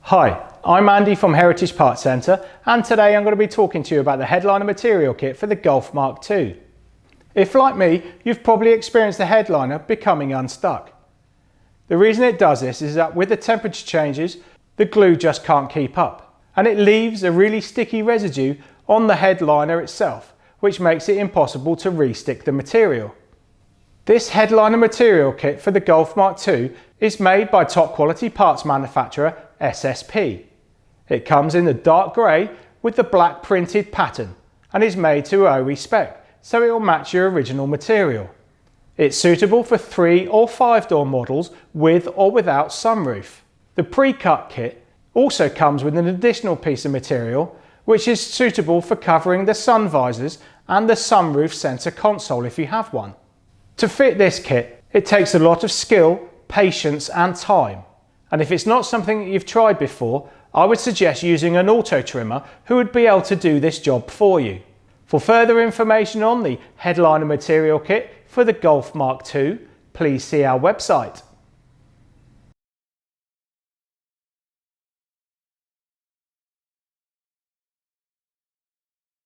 Hi, I'm Andy from Heritage Parts Centre, and today I'm going to be talking to you about the headliner material kit for the Golf Mk2. If, like me, you've probably experienced the headliner becoming unstuck. The reason it does this is that with the temperature changes, the glue just can't keep up, and it leaves a really sticky residue on the headliner itself, which makes it impossible to re-stick the material. This headliner material kit for the Golf Mk2 is made by top quality parts manufacturer SSP. It comes in the dark grey with the black printed pattern and is made to OE spec, so it will match your original material. It's suitable for 3 or 5 door models with or without sunroof. The pre-cut kit also comes with an additional piece of material which is suitable for covering the sun visors and the sunroof centre console if you have one. To fit this kit, it takes a lot of skill, patience and time. And if it's not something that you've tried before, I would suggest using an auto trimmer who would be able to do this job for you. For further information on the headliner material kit for the Golf Mk2, please see our website.